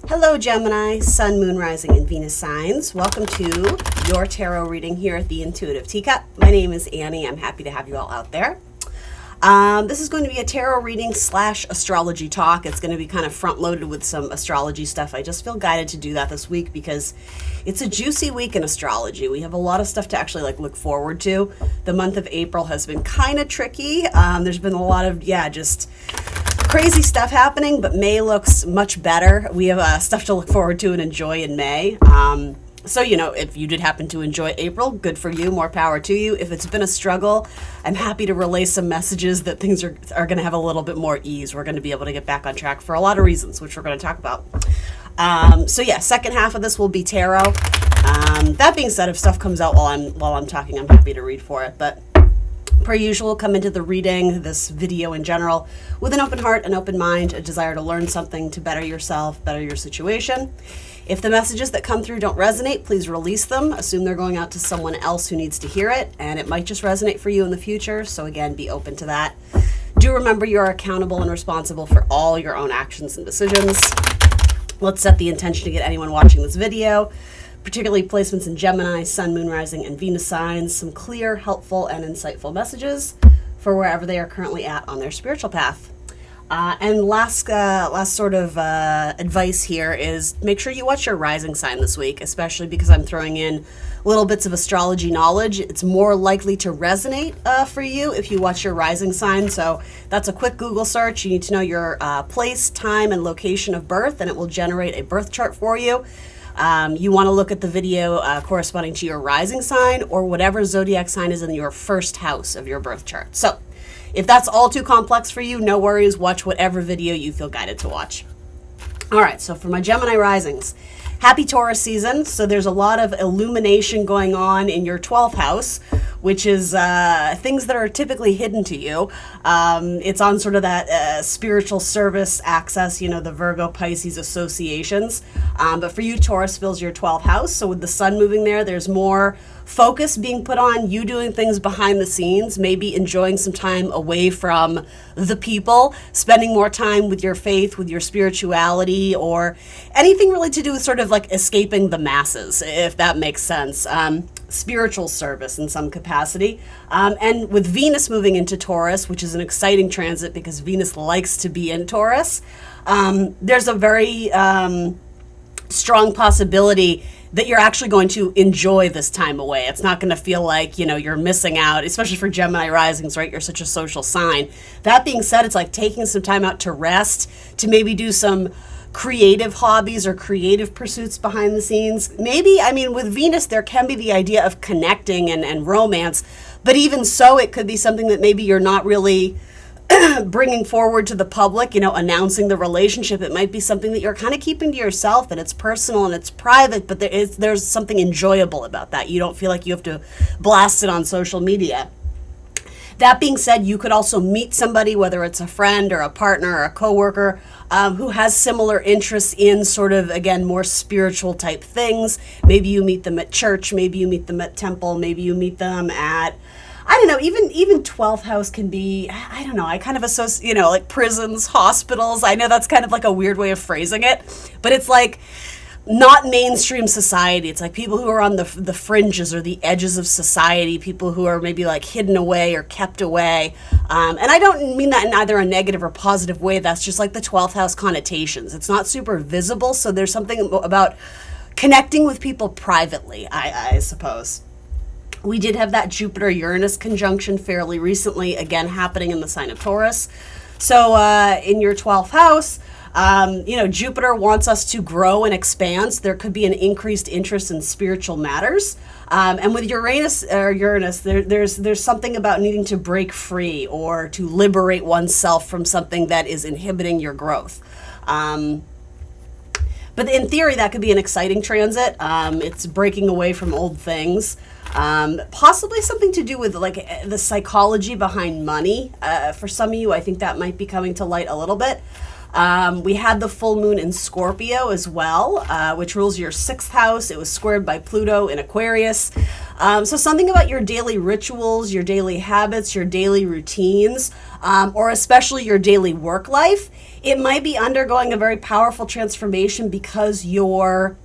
Hello, Gemini, Sun, Moon, Rising, and Venus signs. Welcome to your tarot reading here at the Intuitive Teacup. My name is Annie. I'm happy to have you all out there. This is going to be a tarot reading / astrology talk. It's going to be kind of front loaded with some astrology stuff. I just feel guided to do that this week because it's a juicy week in astrology. We have a lot of stuff to actually look forward to. The month of April has been kind of tricky. There's been a lot of, just crazy stuff happening, but May looks much better. We have stuff to look forward to and enjoy in May. So, if you did happen to enjoy April, good for you, more power to you. If it's been a struggle, I'm happy to relay some messages that things are going to have a little bit more ease. We're going to be able to get back on track for a lot of reasons, which we're going to talk about. Second half of this will be tarot. That being said, if stuff comes out while I'm talking, I'm happy to read for it. But per usual, come into the reading, this video in general, with an open heart, an open mind, a desire to learn something to better yourself, better your situation. If the messages that come through don't resonate, please release them. Assume they're going out to someone else who needs to hear it, and it might just resonate for you in the future. So again, be open to that. Do remember you are accountable and responsible for all your own actions and decisions. Let's set the intention to get anyone watching this video, particularly placements in Gemini, Sun, Moon, Rising, and Venus signs, some clear, helpful, and insightful messages for wherever they are currently at on their spiritual path. And last sort of advice here is make sure you watch your rising sign this week, especially because I'm throwing in little bits of astrology knowledge. It's more likely to resonate for you if you watch your rising sign. So that's a quick Google search. You need to know your place, time, and location of birth, and it will generate a birth chart for you. You want to look at the video corresponding to your rising sign or whatever zodiac sign is in your first house of your birth chart. So if that's all too complex for you, no worries. Watch whatever video you feel guided to watch. All right, so for my Gemini risings, happy Taurus season. So there's a lot of illumination going on in your 12th house, which is things that are typically hidden to you. It's on sort of that spiritual service axis, the Virgo Pisces associations. But for you, Taurus fills your 12th house. So with the sun moving there, there's more focus being put on you doing things behind the scenes, maybe enjoying some time away from the people, spending more time with your faith, with your spirituality, or anything really to do with sort of like escaping the masses, if that makes sense. Spiritual service in some capacity. And with Venus moving into Taurus, which is an exciting transit because Venus likes to be in Taurus, there's a very strong possibility that you're actually going to enjoy this time away. It's not going to feel like, you're missing out, especially for Gemini risings, right? You're such a social sign. That being said, it's like taking some time out to rest, to maybe do some creative hobbies or creative pursuits behind the scenes. Maybe, with Venus, there can be the idea of connecting and romance, but even so, it could be something that maybe you're not really bringing forward to the public, announcing the relationship. It might be something that you're kind of keeping to yourself, and it's personal and it's private, but there's something enjoyable about that. You don't feel like you have to blast it on social media. That being said, you could also meet somebody, whether it's a friend or a partner or a coworker, who has similar interests in sort of, again, more spiritual type things. Maybe you meet them at church, maybe you meet them at temple, maybe you meet them at, I don't know, even 12th house can be, I don't know, I kind of associate, like prisons, hospitals. I know that's kind of like a weird way of phrasing it, but it's like not mainstream society. It's like people who are on the fringes or the edges of society, people who are maybe like hidden away or kept away. And I don't mean that in either a negative or positive way. That's just like the 12th house connotations. It's not super visible. So there's something about connecting with people privately, I suppose. We did have that Jupiter-Uranus conjunction fairly recently, again, happening in the sign of Taurus. So in your 12th house, Jupiter wants us to grow and expand. So there could be an increased interest in spiritual matters. And with Uranus, there's something about needing to break free or to liberate oneself from something that is inhibiting your growth. But in theory, that could be an exciting transit. It's breaking away from old things. Possibly something to do with like the psychology behind money. For some of you, I think that might be coming to light a little bit. We had the full moon in Scorpio as well, which rules your 6th house. It was squared by Pluto in Aquarius. So something about your daily rituals, your daily habits, your daily routines, or especially your daily work life it might be undergoing a very powerful transformation because your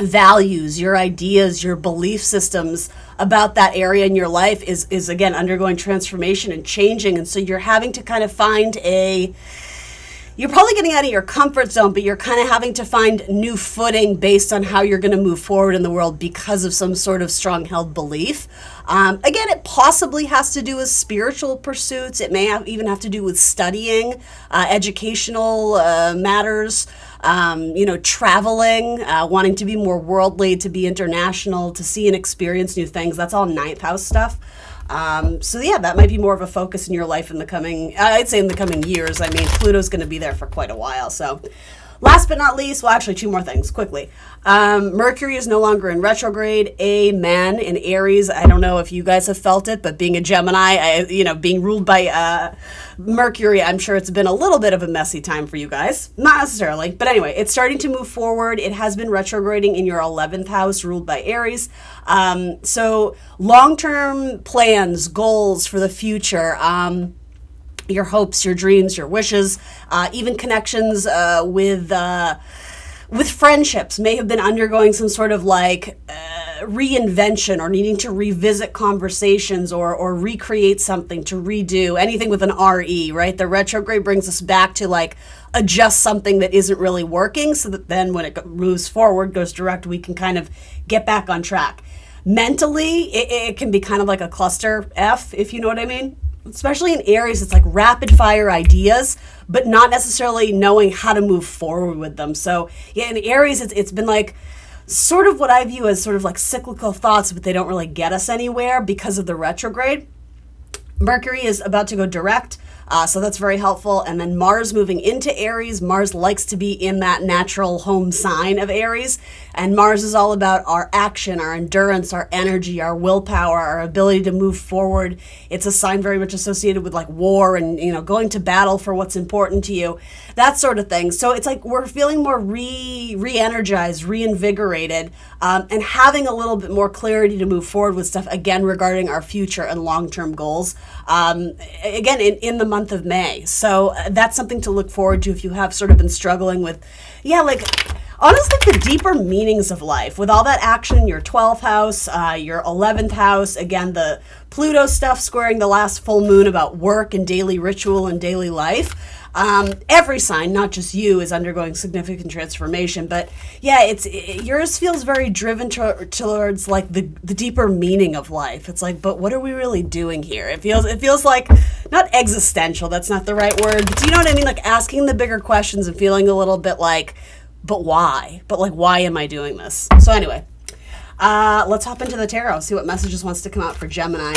values, your ideas, your belief systems about that area in your life is again undergoing transformation and changing. And so you're having to kind of you're probably getting out of your comfort zone, but you're kind of having to find new footing based on how you're going to move forward in the world because of some sort of strong held belief. Again, it possibly has to do with spiritual pursuits. It may even have to do with studying, educational matters, traveling, wanting to be more worldly, to be international, to see and experience new things. That's all ninth house stuff. So yeah, that might be more of a focus in your life in the coming, I'd say in the coming years. I mean, Pluto's going to be there for quite a while. So last but not least, well, actually two more things quickly. Mercury is no longer in retrograde. Amen. In Aries, I don't know if you guys have felt it, but being a Gemini, being ruled by Mercury, I'm sure it's been a little bit of a messy time for you guys. Not necessarily, but anyway, it's starting to move forward. It has been retrograding in your 11th house, ruled by Aries. So long-term plans, goals for the future, your hopes, your dreams, your wishes, even connections with friendships may have been undergoing some sort of reinvention or needing to revisit conversations or recreate something, to redo anything with an RE, right? The retrograde brings us back to adjust something that isn't really working so that then when it moves forward, goes direct, we can kind of get back on track. Mentally, it can be kind of like a cluster F, if you know what I mean. Especially in Aries, it's like rapid fire ideas, but not necessarily knowing how to move forward with them. So yeah, in Aries, it's been sort of what I view as sort of cyclical thoughts, but they don't really get us anywhere because of the retrograde. Mercury is about to go direct, so that's very helpful. And then Mars moving into Aries. Mars likes to be in that natural home sign of Aries. And Mars is all about our action, our endurance, our energy, our willpower, our ability to move forward. It's a sign very much associated with war and, going to battle for what's important to you, that sort of thing. So it's we're feeling more re-energized, reinvigorated, and having a little bit more clarity to move forward with stuff, again, regarding our future and long-term goals. Again, in the month of May. So that's something to look forward to if you have sort of been struggling with, honestly, the deeper meanings of life. With all that action, your 12th house, your 11th house, again, the Pluto stuff squaring the last full moon about work and daily ritual and daily life. Every sign, not just you, is undergoing significant transformation. But yeah, yours feels very driven towards the deeper meaning of life. It's but what are we really doing here? It feels like not existential. That's not the right word. But do you know what I mean? Asking the bigger questions and feeling a little bit but why? But why am I doing this? So anyway, let's hop into the tarot. See what messages wants to come out for Gemini.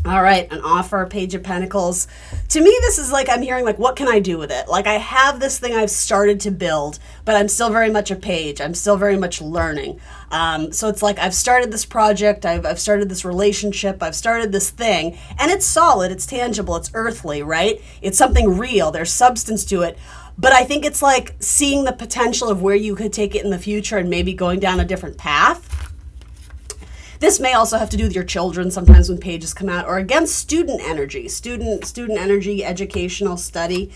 All right, an offer, Page of Pentacles. To me, this is I'm hearing what can I do with it? I have this thing I've started to build, but I'm still very much a page. I'm still very much learning. So it's I've started this project, I've started this relationship, I've started this thing, and it's solid, it's tangible, it's earthly, right? It's something real, there's substance to it. But I think it's seeing the potential of where you could take it in the future and maybe going down a different path. This may also have to do with your children sometimes when pages come out, or again, student energy, student energy, educational study.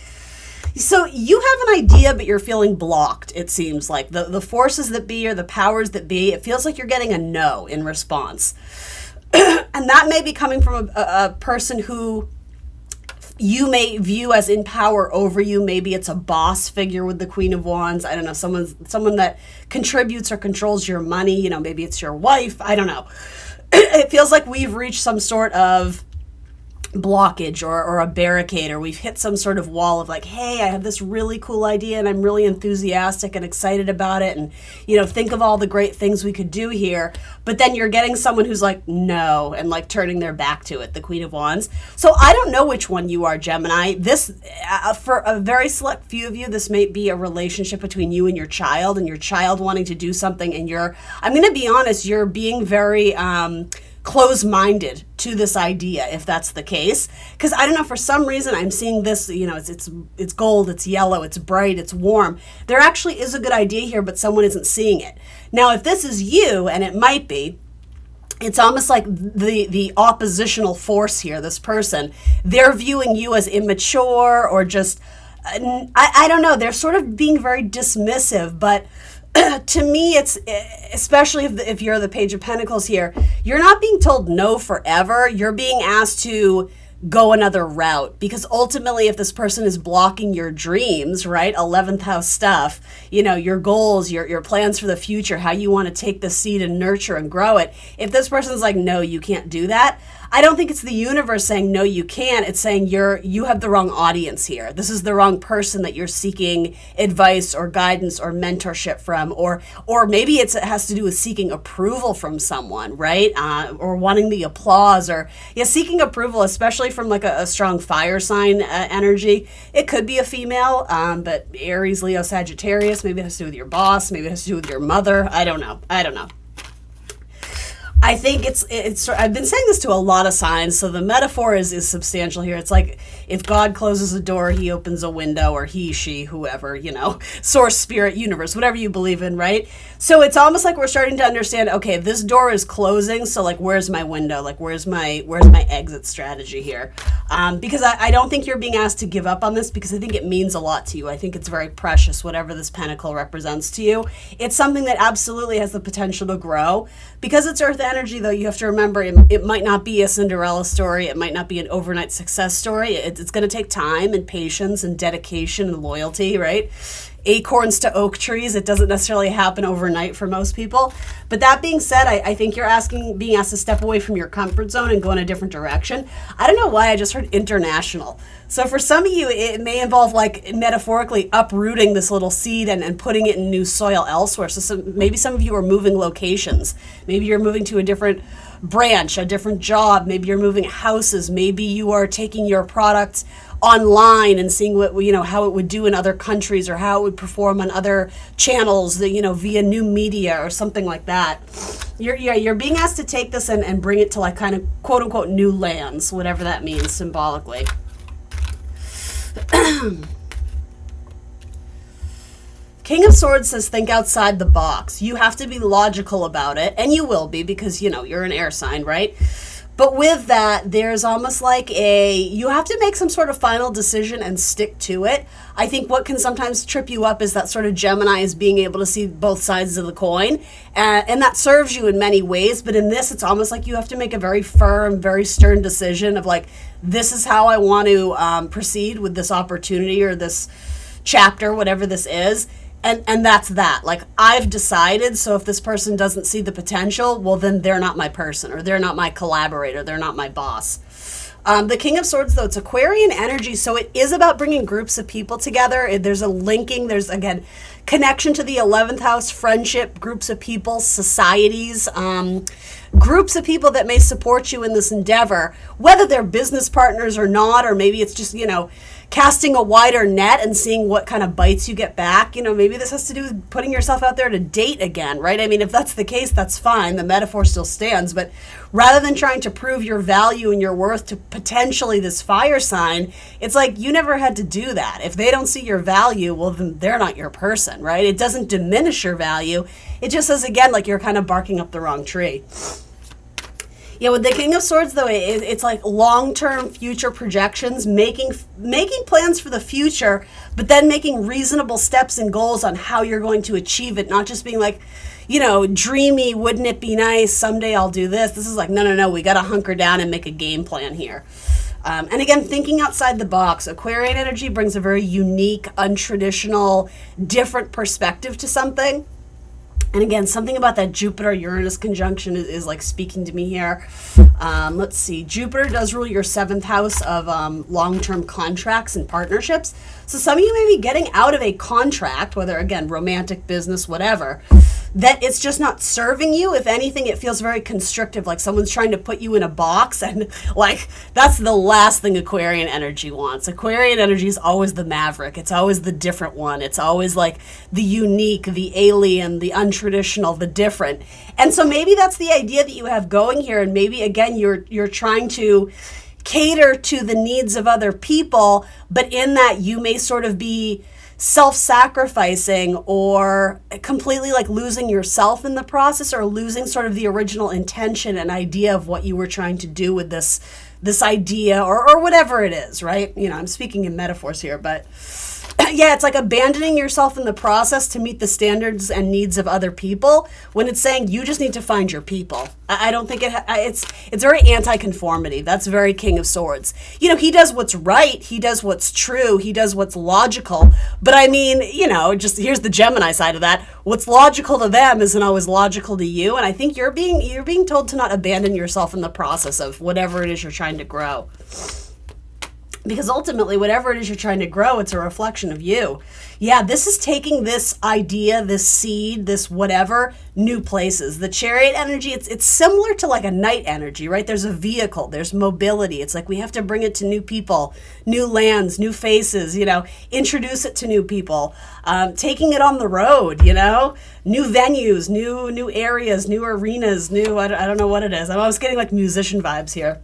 So you have an idea, but you're feeling blocked, it seems the forces that be or the powers that be, it feels like you're getting a no in response. And that may be coming from a person who you may view as in power over you. Maybe it's a boss figure with the Queen of Wands. I don't know, someone that contributes or controls your money. Maybe it's your wife. I don't know. It feels like we've reached some sort of blockage or a barricade, or we've hit some sort of wall of hey, I have this really cool idea and I'm really enthusiastic and excited about it, and think of all the great things we could do here, but then you're getting someone who's no, and turning their back to it, the Queen of Wands. So I don't know which one you are, Gemini. This for a very select few of you, this may be a relationship between you and your child wanting to do something, and I'm going to be honest, you're being very close-minded to this idea, if that's the case. Because I don't know, for some reason I'm seeing this, it's gold, it's yellow, it's bright, it's warm. There actually is a good idea here, but someone isn't seeing it. Now, if this is you, and it might be, it's almost like the oppositional force here, this person, they're viewing you as immature or just I don't know. They're sort of being very dismissive, but to me, it's especially if you're the Page of Pentacles here, you're not being told no forever. You're being asked to go another route, because ultimately, if this person is blocking your dreams, right, 11th house stuff, your goals, your plans for the future, how you want to take the seed and nurture and grow it, if this person's like, no, you can't do that, I don't think it's the universe saying no, you can't. It's saying you have the wrong audience here. This is the wrong person that you're seeking advice or guidance or mentorship from, or maybe it has to do with seeking approval from someone, right? Or wanting the applause, or seeking approval, especially from like a strong fire sign energy. It could be a female, but Aries, Leo, Sagittarius. Maybe it has to do with your boss. Maybe it has to do with your mother. I don't know. I think it's I've been saying this to a lot of signs, so the metaphor is substantial here. It's like if God closes a door, he opens a window, or he, she, whoever, source, spirit, universe, whatever you believe in, right? So it's almost like we're starting to understand, okay, this door is closing, so like where's my window? Like where's my exit strategy here? Because I don't think you're being asked to give up on this, because I think it means a lot to you. I think it's very precious, whatever this pentacle represents to you. It's something that absolutely has the potential to grow. Because it's earth energy, though, you have to remember it might not be a Cinderella story. It might not be an overnight success story. It's going to take time and patience and dedication and loyalty, right? Acorns to oak trees. It doesn't necessarily happen overnight for most people. But that being said, I think you're being asked to step away from your comfort zone and go in a different direction. I don't know why I just heard international. So for some of you, it may involve like metaphorically uprooting this little seed and putting it in new soil elsewhere. So maybe some of you are moving locations. Maybe you're moving to a different branch, a different job. Maybe you're moving houses. Maybe you are taking your product online and seeing what how it would do in other countries, or how it would perform on other channels, via new media or something like that. You're being asked to take this and bring it to like kind of quote unquote new lands, whatever that means symbolically. King of Swords says think outside the box. You have to be logical about it, and you will be, because you're an air sign, right? But with that, there's almost like you have to make some sort of final decision and stick to it. I think what can sometimes trip you up is that sort of Gemini is being able to see both sides of the coin. And that serves you in many ways. But in this, it's almost like you have to make a very firm, very stern decision of like, this is how I want to proceed with this opportunity or this chapter, whatever this is. And that's that. Like, I've decided, so if this person doesn't see the potential, well, then they're not my person, or they're not my collaborator, they're not my boss. The King of Swords, though, it's Aquarian energy, so it is about bringing groups of people together. There's a linking, there's, again, connection to the 11th house, friendship, groups of people, societies, groups of people that may support you in this endeavor, whether they're business partners or not, or maybe it's just, casting a wider net and seeing what kind of bites you get back. Maybe this has to do with putting yourself out there to date again, right? I mean, if that's the case, that's fine. The metaphor still stands. But rather than trying to prove your value and your worth to potentially this fire sign, it's like you never had to do that. If they don't see your value, well, then they're not your person, right? It doesn't diminish your value. It just says, again, like you're kind of barking up the wrong tree. Yeah, with the King of Swords, though, it's like long-term future projections, making plans for the future, but then making reasonable steps and goals on how you're going to achieve it, not just being like, dreamy, wouldn't it be nice, someday I'll do this. This is like, no, we got to hunker down and make a game plan here. And again, thinking outside the box. Aquarian energy brings a very unique, untraditional, different perspective to something. And again, something about that Jupiter-Uranus conjunction is like speaking to me here. Let's see. Jupiter does rule your 7th house of long-term contracts and partnerships. So some of you may be getting out of a contract, whether, again, romantic, business, whatever, that it's just not serving you. If anything, it feels very constrictive, like someone's trying to put you in a box, and like that's the last thing Aquarian energy wants. Aquarian energy is always the maverick. It's always the different one. It's always like the unique, the alien, the untraditional, the different. And so maybe that's the idea that you have going here, and maybe again you're trying to cater to the needs of other people, but in that you may sort of be self-sacrificing or completely like losing yourself in the process, or losing sort of the original intention and idea of what you were trying to do with this idea or whatever it is, right? I'm speaking in metaphors here, but Yeah, it's like abandoning yourself in the process to meet the standards and needs of other people, when it's saying you just need to find your people. I don't think it's very anti-conformity. That's very King of Swords. He does what's right, he does what's true, he does what's logical. But I mean, just here's the Gemini side of that. What's logical to them isn't always logical to you, and I think you're being told to not abandon yourself in the process of whatever it is you're trying to grow. Because ultimately, whatever it is you're trying to grow, it's a reflection of you. Yeah, this is taking this idea, this seed, this whatever, new places. The Chariot energy, it's similar to like a Knight energy, right? There's a vehicle, there's mobility. It's like we have to bring it to new people, new lands, new faces, introduce it to new people, taking it on the road, new venues, new areas, new arenas, I don't know what it is. I'm always getting like musician vibes here.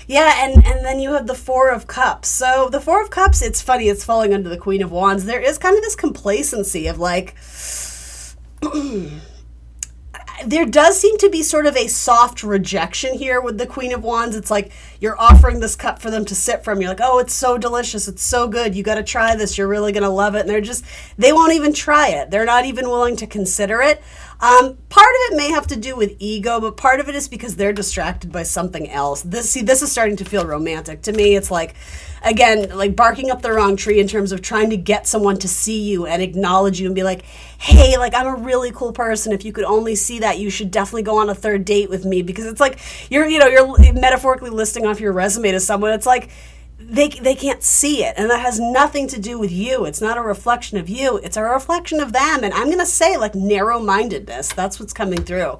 Yeah, and then you have the Four of Cups. So the Four of Cups, it's funny, it's falling under the Queen of Wands. There is kind of this complacency of like, there does seem to be sort of a soft rejection here with the Queen of Wands. It's like you're offering this cup for them to sip from. You're like, oh, it's so delicious. It's so good. You got to try this. You're really going to love it. And they won't even try it. They're not even willing to consider it. Part of it may have to do with ego, but part of it is because they're distracted by something else. This is starting to feel romantic. To me, it's like, again, like barking up the wrong tree in terms of trying to get someone to see you and acknowledge you and be like, hey, like I'm a really cool person. If you could only see that, you should definitely go on a third date with me. Because it's like you're metaphorically listing off your resume to someone. It's like they can't see it, and that has nothing to do with you. It's not a reflection of you. It's a reflection of them. And I'm gonna say like narrow-mindedness. That's what's coming through.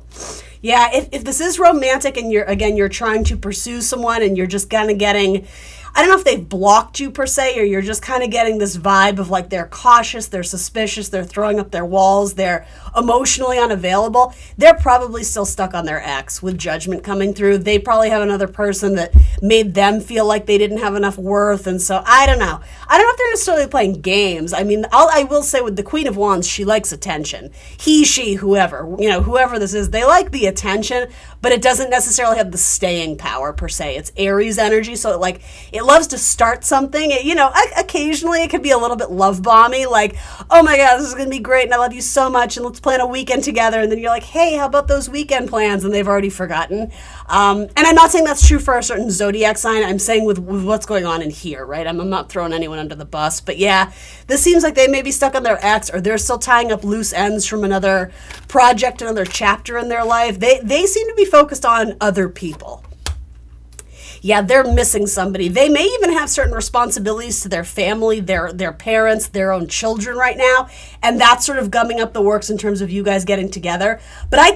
Yeah, if this is romantic and you're trying to pursue someone and you're just kind of getting, I don't know if they've blocked you per se, or you're just kind of getting this vibe of like they're cautious, they're suspicious, they're throwing up their walls, they're emotionally unavailable. They're probably still stuck on their ex with judgment coming through. They probably have another person that made them feel like they didn't have enough worth. And so I don't know. I don't know if they're necessarily playing games. I mean, I will say with the Queen of Wands, she likes attention. He, she, whoever, whoever this is, they like the attention, but it doesn't necessarily have the staying power per se. It's Aries energy, so it loves to start something. Occasionally it could be a little bit love bomby, like, oh my God, this is going to be great, and I love you so much, and let's plan a weekend together. And then you're like, hey, how about those weekend plans? And they've already forgotten. And I'm not saying that's true for a certain zodiac sign. I'm saying with what's going on in here, right? I'm not throwing anyone under the bus, but yeah, this seems like they may be stuck on their ex, or they're still tying up loose ends from another project, another chapter in their life. They seem to be focused on other people. Yeah, they're missing somebody. They may even have certain responsibilities to their family, their parents, their own children right now, and that's sort of gumming up the works in terms of you guys getting together. But I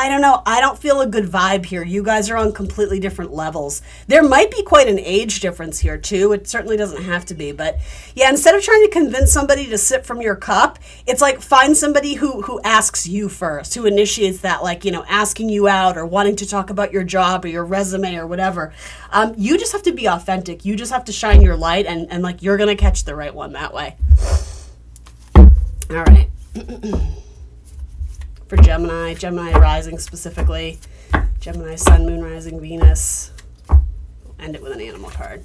don't know. I don't feel a good vibe here. You guys are on completely different levels. There might be quite an age difference here too. It certainly doesn't have to be, but yeah, instead of trying to convince somebody to sip from your cup, it's like find somebody who asks you first, who initiates that, like, asking you out or wanting to talk about your job or your resume or whatever. You just have to be authentic. You just have to shine your light, and like you're gonna catch the right one that way. All right. For Gemini Rising specifically, Gemini Sun, Moon, Rising, Venus. We'll end it with an animal card.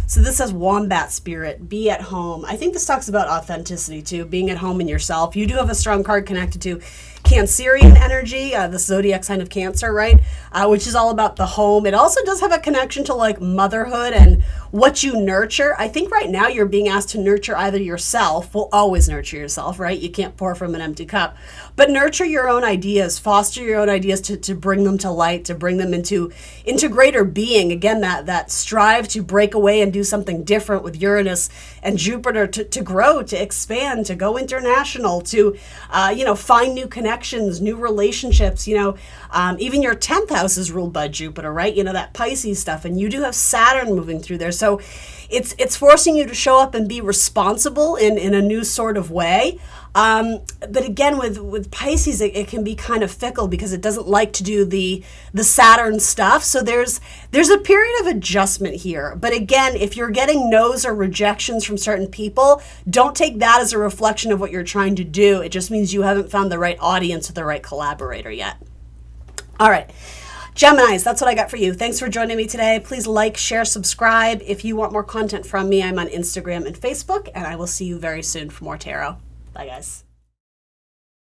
So this says Wombat Spirit, be at home. I think this talks about authenticity too, being at home in yourself. You do have a strong card connected to Cancerian energy, the zodiac sign of Cancer, right? Which is all about the home. It also does have a connection to like motherhood and what you nurture. I think right now you're being asked to nurture either yourself. Well, always nurture yourself, right? You can't pour from an empty cup. But nurture your own ideas, foster your own ideas to bring them to light, to bring them into greater being. Again, that strive to break away and do something different with Uranus and Jupiter, to grow, to expand, to go international, to find new connections, new relationships. Even your 10th house is ruled by Jupiter, right? That Pisces stuff, and you do have Saturn moving through there. So it's forcing you to show up and be responsible in a new sort of way. But again, with Pisces, it can be kind of fickle because it doesn't like to do the Saturn stuff. So there's a period of adjustment here. But again, if you're getting no's or rejections from certain people, don't take that as a reflection of what you're trying to do. It just means you haven't found the right audience or the right collaborator yet. All right. Geminis, that's what I got for you. Thanks for joining me today. Please like, share, subscribe. If you want more content from me, I'm on Instagram and Facebook, and I will see you very soon for more tarot. Bye, guys.